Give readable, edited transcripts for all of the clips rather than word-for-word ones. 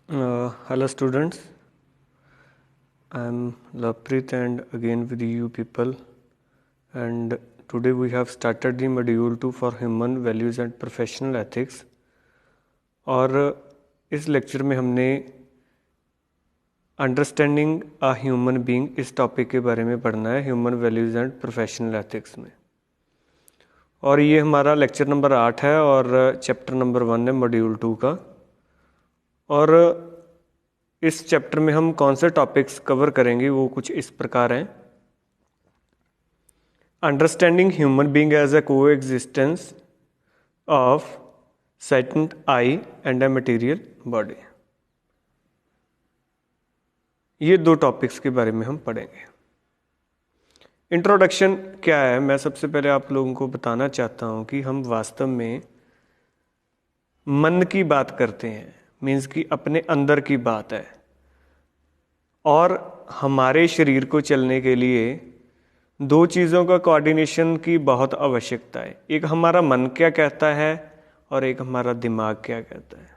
Hello students, I am Lovepreet and again with you people, and today we have started the module 2 for human values and professional ethics। और इस lecture में हमने understanding a human being इस topic के बारे में पढ़ना है human values and professional ethics में। और ये हमारा लेक्चर नंबर 8 है और चैप्टर नंबर 1 है मॉड्यूल 2 का। और इस चैप्टर में हम कौन से टॉपिक्स कवर करेंगे वो कुछ इस प्रकार हैं। Understanding human being as a coexistence of sentient I and a material body, ये दो टॉपिक्स के बारे में हम पढ़ेंगे। इंट्रोडक्शन क्या है, मैं सबसे पहले आप लोगों को बताना चाहता हूँ कि हम वास्तव में मन की बात करते हैं, मीन्स कि अपने अंदर की बात है। और हमारे शरीर को चलने के लिए दो चीज़ों का कोऑर्डिनेशन की बहुत आवश्यकता है। एक हमारा मन क्या कहता है और एक हमारा दिमाग क्या कहता है।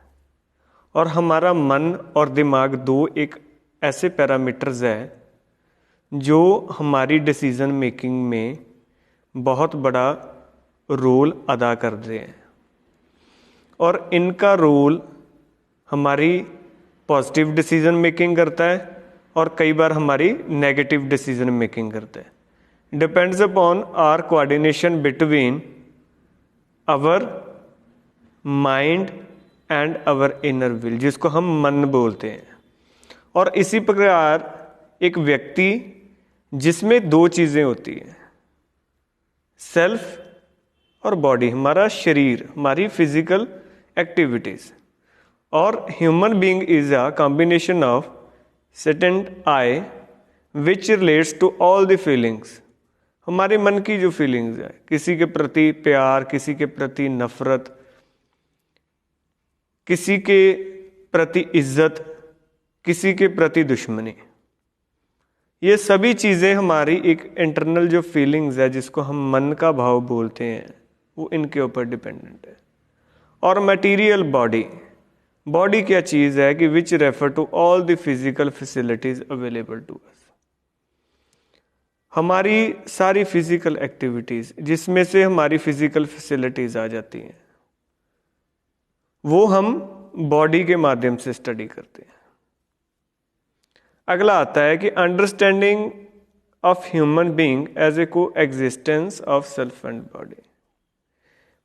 और हमारा मन और दिमाग दो एक ऐसे पैरामीटर्स है जो हमारी डिसीज़न मेकिंग में बहुत बड़ा रोल अदा करते हैं। और इनका रोल हमारी पॉजिटिव डिसीजन मेकिंग करता है और कई बार हमारी नेगेटिव डिसीजन मेकिंग करता है। Depends upon our coordination between our mind and our inner will, जिसको हम मन बोलते हैं। और इसी प्रकार एक व्यक्ति जिसमें दो चीज़ें होती हैं, सेल्फ और बॉडी, हमारा शरीर, हमारी फिजिकल एक्टिविटीज़। और human being is a combination of sentient I which relates to all the feelings. हमारे मन की जो फीलिंग्स है, किसी के प्रति प्यार, किसी के प्रति नफरत, किसी के प्रति इज्जत, किसी के प्रति दुश्मनी, ये सभी चीज़ें हमारी एक इंटरनल जो फीलिंग्स है जिसको हम मन का भाव बोलते हैं, वो इनके ऊपर डिपेंडेंट है। और मटेरियल बॉडी, बॉडी क्या चीज़ है कि which refer to all the physical facilities available to us. हमारी सारी फिजिकल एक्टिविटीज जिसमें से हमारी फिजिकल फैसिलिटीज आ जाती हैं, वो हम बॉडी के माध्यम से स्टडी करते हैं। अगला आता है कि understanding of human being as a coexistence of self and body,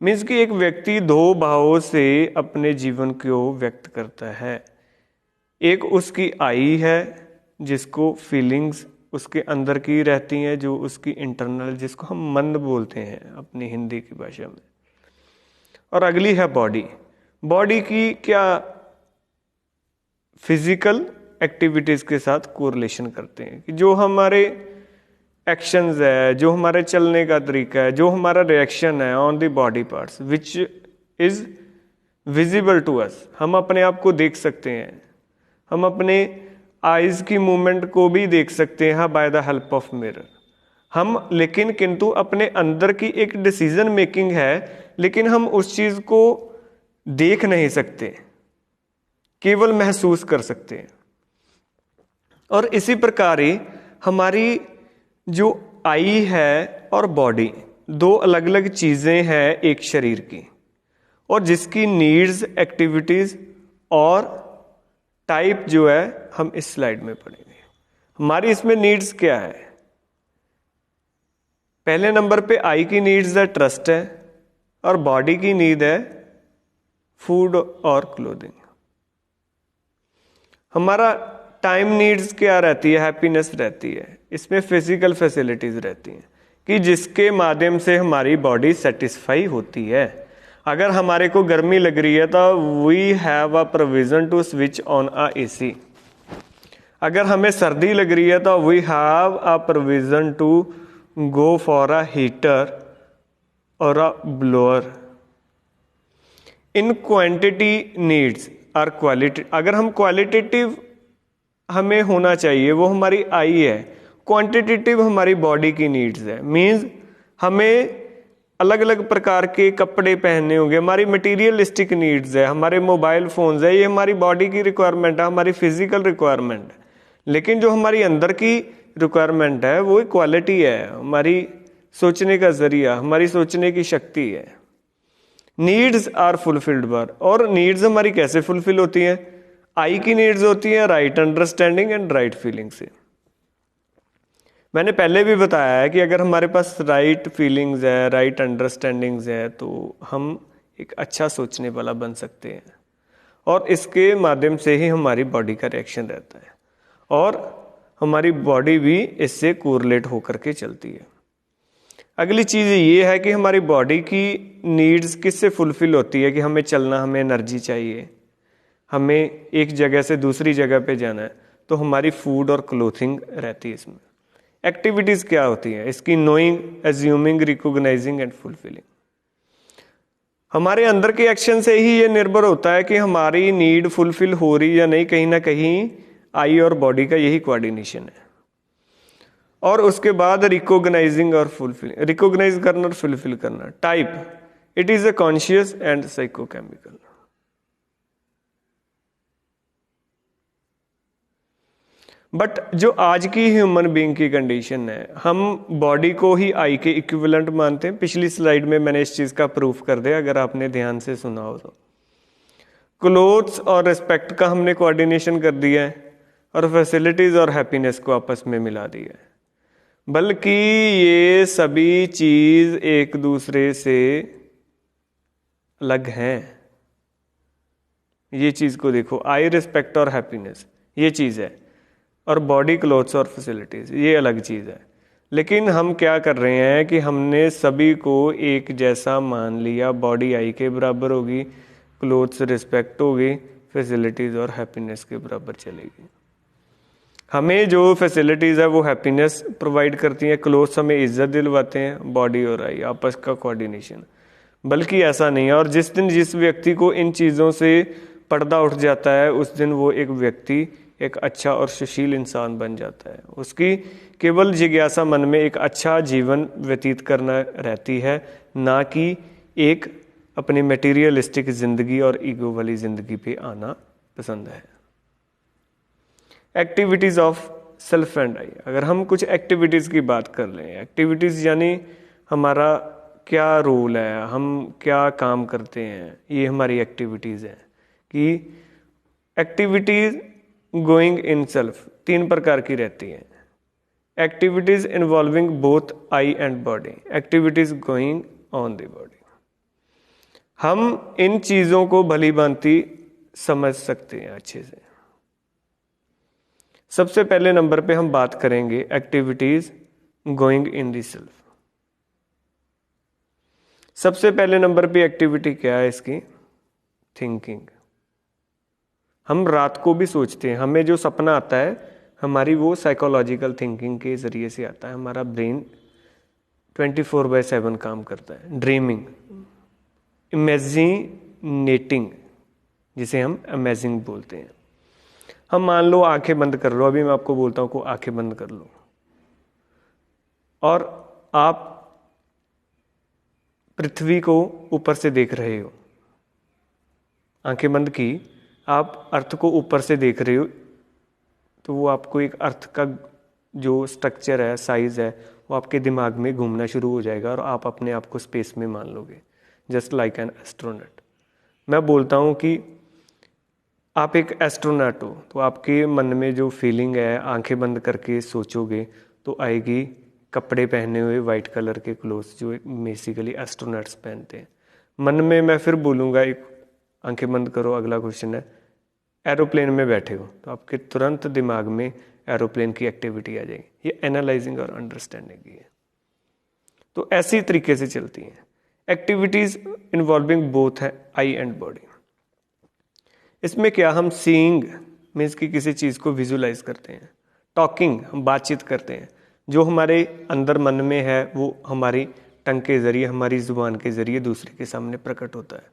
means कि एक व्यक्ति दो भावों से अपने जीवन को व्यक्त करता है। एक उसकी आई है जिसको फीलिंग्स उसके अंदर की रहती हैं, जो उसकी इंटरनल, जिसको हम मन बोलते हैं अपनी हिंदी की भाषा में। और अगली है बॉडी। बॉडी की क्या फिजिकल एक्टिविटीज़ के साथ कोरिलेशन करते हैं कि जो हमारे एक्शंस है, जो हमारे चलने का तरीका है, जो हमारा रिएक्शन है on the body parts which is visible to us. हम अपने आप को देख सकते हैं, हम अपने आइज़ की मूवमेंट को भी देख सकते हैं by the help of mirror. हम लेकिन किंतु अपने अंदर की एक डिसीजन मेकिंग है, लेकिन हम उस चीज़ को देख नहीं सकते, केवल महसूस कर सकते हैं। और इसी प्रकार ही हमारी जो आई है और बॉडी दो अलग अलग चीज़ें हैं एक शरीर की, और जिसकी नीड्स, एक्टिविटीज़ और टाइप जो है हम इस स्लाइड में पढ़ेंगे। हमारी इसमें नीड्स क्या है? पहले नंबर पे आई की नीड्स है ट्रस्ट है, और बॉडी की नीड है फूड और क्लोथिंग। हमारा टाइम नीड्स क्या रहती है? हैप्पीनेस रहती है। इसमें फिजिकल फैसिलिटीज रहती हैं कि जिसके माध्यम से हमारी बॉडी सेटिस्फाई होती है। अगर हमारे को गर्मी लग रही है तो we have a provision to switch on a AC. अगर हमें सर्दी लग रही है तो we have a provision to go for a heater और a blower. In quantity needs are quality. अगर हम क्वालिटेटिव हमें होना चाहिए, वो हमारी आई है। क्वांटिटेटिव हमारी बॉडी की नीड्स है, मीन्स हमें अलग अलग प्रकार के कपड़े पहनने होंगे, हमारी मटेरियलिस्टिक नीड्स है, हमारे मोबाइल फोन्स है, ये हमारी बॉडी की रिक्वायरमेंट है, हमारी फिजिकल रिक्वायरमेंट है। लेकिन जो हमारी अंदर की रिक्वायरमेंट है वो क्वालिटी है, हमारी सोचने का जरिया, हमारी सोचने की शक्ति है। नीड्स आर फुलफिल्ड बार, और नीड्स हमारी कैसे फुलफिल होती हैं? आई की नीड्स होती है right understanding and right feeling से। मैंने पहले भी बताया है कि अगर हमारे पास राइट फीलिंग्स है, राइट अंडरस्टैंडिंग्स है, तो हम एक अच्छा सोचने वाला बन सकते हैं, और इसके माध्यम से ही हमारी बॉडी का रिएक्शन रहता है, और हमारी बॉडी भी इससे कोरिलेट होकर के चलती है। अगली चीज़ ये है कि हमारी बॉडी की नीड्स किससे फुलफिल होती है, कि हमें चलना, हमें एनर्जी चाहिए, हमें एक जगह से दूसरी जगह पे जाना है, तो हमारी फूड और क्लोथिंग रहती है इसमें। एक्टिविटीज़ क्या होती हैं इसकी? Knowing, assuming, recognising and fulfilling. हमारे अंदर के एक्शन से ही ये निर्भर होता है कि हमारी नीड फुलफिल हो रही या नहीं। कहीं ना कहीं आई और बॉडी का यही कोऑर्डिनेशन है। और उसके बाद रिकॉग्नाइजिंग और फुलफिलिंग, रिकॉग्नाइज करना और फुलफिल करना। Type, it is a conscious and psychochemical. But जो आज की ह्यूमन बीइंग की कंडीशन है, हम बॉडी को ही आई के इक्विवेलेंट मानते हैं। पिछली स्लाइड में मैंने इस चीज का प्रूफ कर दिया, अगर आपने ध्यान से सुना हो तो। क्लोथ्स और रिस्पेक्ट का हमने कोऑर्डिनेशन कर दिया है, और फैसिलिटीज और हैप्पीनेस को आपस में मिला दिया है। बल्कि ये सभी चीज एक दूसरे से अलग हैं। ये चीज को देखो, आई, रिस्पेक्ट और हैप्पीनेस ये चीज है, और बॉडी, क्लोथ्स और फैसिलिटीज ये अलग चीज है। लेकिन हम क्या कर रहे हैं कि हमने सभी को एक जैसा मान लिया। बॉडी आई के बराबर होगी, क्लोथ्स रिस्पेक्ट होगी, फैसिलिटीज और हैप्पीनेस के बराबर चलेगी। हमें जो फैसिलिटीज है वो हैप्पीनेस प्रोवाइड करती हैं, क्लोथ्स हमें इज्जत दिलवाते हैं, बॉडी और आई आपस का कोऑर्डिनेशन। बल्कि ऐसा नहीं है। और जिस दिन जिस व्यक्ति को इन चीज़ों से पर्दा उठ जाता है, उस दिन वो एक व्यक्ति एक अच्छा और सुशील इंसान बन जाता है। उसकी केवल जिज्ञासा मन में एक अच्छा जीवन व्यतीत करना रहती है, ना कि एक अपनी मटेरियलिस्टिक जिंदगी और ईगो वाली जिंदगी पे आना पसंद है। Activities of self and I. अगर हम कुछ एक्टिविटीज की बात कर लें, एक्टिविटीज यानी हमारा क्या रोल है, हम क्या काम करते हैं, ये हमारी एक्टिविटीज हैं। कि एक्टिविटीज गोइंग इन सेल्फ 3 प्रकार की रहती हैं। Activities involving both I and body, activities going on the body. हम इन चीजों को भली भांति समझ सकते हैं अच्छे से। सबसे पहले नंबर पे हम बात करेंगे activities going in the self. सबसे पहले नंबर पे एक्टिविटी क्या है इसकी? थिंकिंग। हम रात को भी सोचते हैं, हमें जो सपना आता है हमारी वो साइकोलॉजिकल थिंकिंग के जरिए से आता है। हमारा ब्रेन 24/7 काम करता है। ड्रीमिंग, इमेजिनेटिंग, जिसे हम अमेजिंग बोलते हैं। हम मान लो आंखें बंद कर लो, अभी मैं आपको बोलता हूं को आंखें बंद कर लो, और आप पृथ्वी को ऊपर से देख रहे हो। आंखें बंद की, आप अर्थ को ऊपर से देख रहे हो, तो वो आपको एक अर्थ का जो स्ट्रक्चर है, साइज है, वो आपके दिमाग में घूमना शुरू हो जाएगा, और आप अपने आप को स्पेस में मान लोगे, जस्ट लाइक एन एस्ट्रोनॉट। मैं बोलता हूँ कि आप एक एस्ट्रोनॉट हो, तो आपके मन में जो फीलिंग है, आंखें बंद करके सोचोगे तो आएगी कपड़े पहने हुए वाइट कलर के क्लोथ्स, जो बेसिकली एस्ट्रोनॉट्स पहनते हैं। मन में मैं फिर बोलूँगा, एक आंखें बंद करो, अगला क्वेश्चन है एरोप्लेन में बैठे हो, तो आपके तुरंत दिमाग में एरोप्लेन की एक्टिविटी आ जाएगी। ये एनालाइजिंग और अंडरस्टैंडिंग की है। तो ऐसी तरीके से चलती हैं एक्टिविटीज इन्वॉल्विंग बोथ है आई एंड बॉडी। इसमें क्या, हम सीइंग मीन्स कि किसी चीज़ को विजुलाइज करते हैं। टॉकिंग, हम बातचीत करते हैं। जो हमारे अंदर मन में है वो हमारी टंग के जरिए, हमारी जुबान के जरिए दूसरे के सामने प्रकट होता है।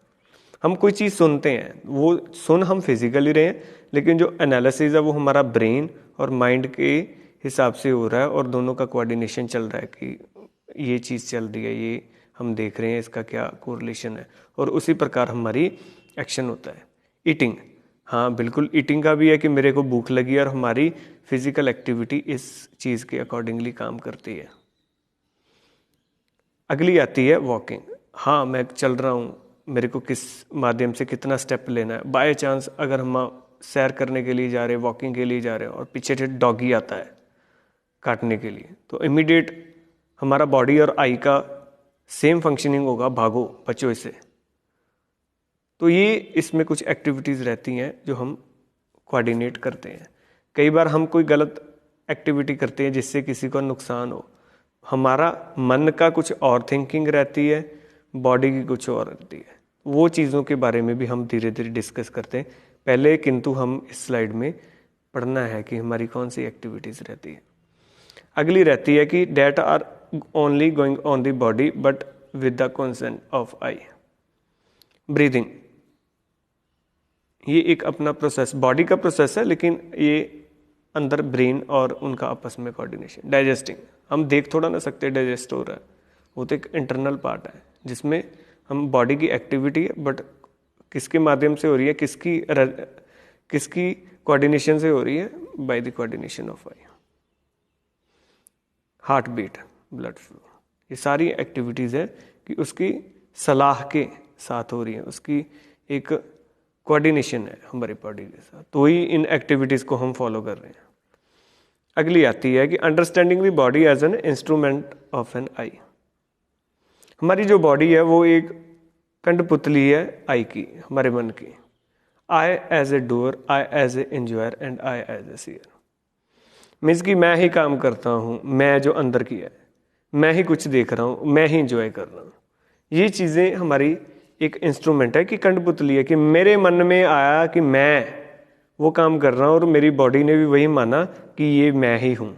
हम कोई चीज़ सुनते हैं, वो सुन हम फिजिकली रहे हैं, लेकिन जो एनालिसिस है वो हमारा ब्रेन और माइंड के हिसाब से हो रहा है, और दोनों का कोऑर्डिनेशन चल रहा है कि ये चीज़ चल रही है, ये हम देख रहे हैं इसका क्या कोरिलेशन है, और उसी प्रकार हमारी एक्शन होता है। ईटिंग, हाँ बिल्कुल ईटिंग का भी है कि मेरे को भूख लगी और हमारी फिजिकल एक्टिविटी इस चीज़ के अकॉर्डिंगली काम करती है। अगली आती है वॉकिंग। हाँ मैं चल रहा हूँ, मेरे को किस माध्यम से कितना स्टेप लेना है। बाय चांस अगर हम सैर करने के लिए जा रहे हैं, वॉकिंग के लिए जा रहे हैं और पीछे से डॉगी आता है काटने के लिए, तो इमीडिएट हमारा बॉडी और आई का सेम फंक्शनिंग होगा, भागो बचो इससे। तो ये इसमें कुछ एक्टिविटीज़ रहती हैं जो हम कोऑर्डिनेट करते हैं। कई बार हम कोई गलत एक्टिविटी करते हैं जिससे किसी को नुकसान हो, हमारा मन का कुछ और थिंकिंग रहती है, बॉडी की कुछ और रहती है। वो चीज़ों के बारे में भी हम धीरे धीरे डिस्कस करते हैं पहले, किंतु हम इस स्लाइड में पढ़ना है कि हमारी कौन सी एक्टिविटीज़ रहती है। अगली रहती है कि that are only going on the body but with the consent of I. Breathing, ये एक अपना प्रोसेस, बॉडी का प्रोसेस है, लेकिन ये अंदर ब्रेन और उनका आपस में कोऑर्डिनेशन। डाइजेस्टिंग, हम देख थोड़ा ना सकते डाइजेस्ट हो रहा है, वो तो एक इंटरनल पार्ट है जिसमें हम बॉडी की एक्टिविटी है, बट किसके माध्यम से हो रही है, किसकी कोऑर्डिनेशन से हो रही है, by the coordination of I. Heart beat, blood flow, ये सारी एक्टिविटीज़ है कि उसकी सलाह के साथ हो रही है, उसकी एक कोऑर्डिनेशन है हमारी बॉडी के साथ, तो ही इन एक्टिविटीज़ को हम फॉलो कर रहे हैं। अगली आती है कि understanding the body as an instrument of an I. हमारी जो बॉडी है वो एक कंठपुतली है आई की, हमारे मन की। I as a doer, I as a enjoyer and I as a seer. Means कि मैं ही काम करता हूँ, मैं जो अंदर की है, मैं ही कुछ देख रहा हूँ, मैं ही इंजॉय कर रहा हूँ। ये चीज़ें हमारी एक इंस्ट्रूमेंट है कि कंठपुतली है कि मेरे मन में आया कि मैं वो काम कर रहा हूँ और मेरी बॉडी ने भी वही माना कि ये मैं ही हूँ।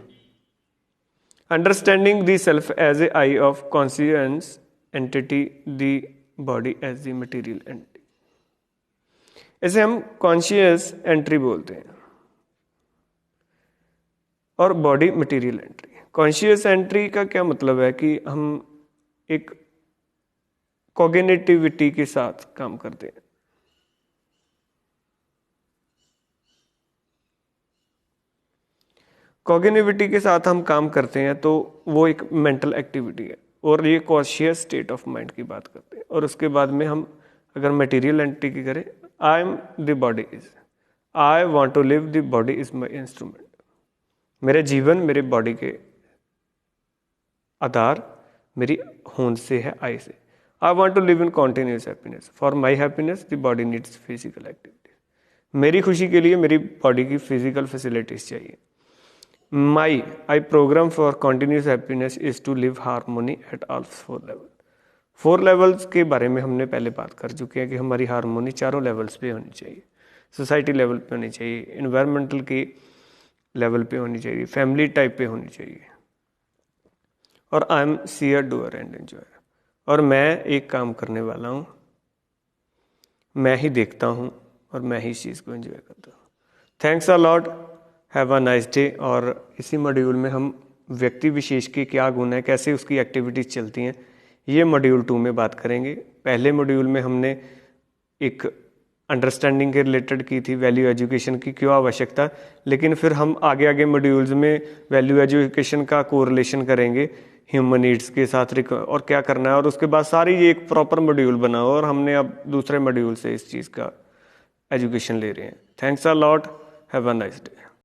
Understanding the self as a I of conscious entity, the body as the material entity. इसे हम कॉन्शियस एंट्री बोलते हैं और body material entry. Conscious entry का क्या मतलब है कि हम एक कॉग्निटिविटी के साथ काम करते हैं। कॉग्निटिविटी के साथ हम काम करते हैं तो वो एक मेंटल एक्टिविटी है, और ये कॉन्शियस स्टेट ऑफ माइंड की बात करते हैं। और उसके बाद में हम अगर मटेरियल एंटिटी की करें, I am the body is, I want to live, the body is my instrument. मेरे जीवन मेरे बॉडी के आधार मेरी होंद से है, I say. I want to live in continuous happiness, for my happiness the body needs physical activities. मेरी खुशी के लिए मेरी बॉडी की फिजिकल फैसिलिटीज चाहिए। My I program for continuous happiness is to live harmony at all 4 level. 4 levels के बारे में हमने पहले बात कर चुके हैं कि हमारी हारमोनी 4 लेवल्स पे होनी चाहिए। सोसाइटी लेवल पे होनी चाहिए, इन्वायरमेंटल के लेवल पे होनी चाहिए, फैमिली टाइप पे होनी चाहिए। और I am seer, doer and enjoyer, और मैं एक काम करने वाला हूँ, मैं ही देखता हूँ और मैं ही इस चीज़ को एंजॉय करता हूँ। Thanks a lot, have a nice day. और इसी मॉड्यूल में हम व्यक्ति विशेष के क्या गुण है, कैसे उसकी एक्टिविटीज़ चलती हैं, ये मॉड्यूल 2 में बात करेंगे। पहले मॉड्यूल में हमने एक अंडरस्टैंडिंग के रिलेटेड की थी, वैल्यू एजुकेशन की क्यों आवश्यकता, लेकिन फिर हम आगे आगे मॉड्यूल्स में वैल्यू एजुकेशन का कोरिलेशन करेंगे ह्यूमन नीड्स के साथ और क्या करना है, और उसके बाद सारी ये एक प्रॉपर मॉड्यूल बनाओ। और हमने अब दूसरे मॉड्यूल से इस चीज़ का एजुकेशन ले रहे हैं। Thanks a lot, have a nice day.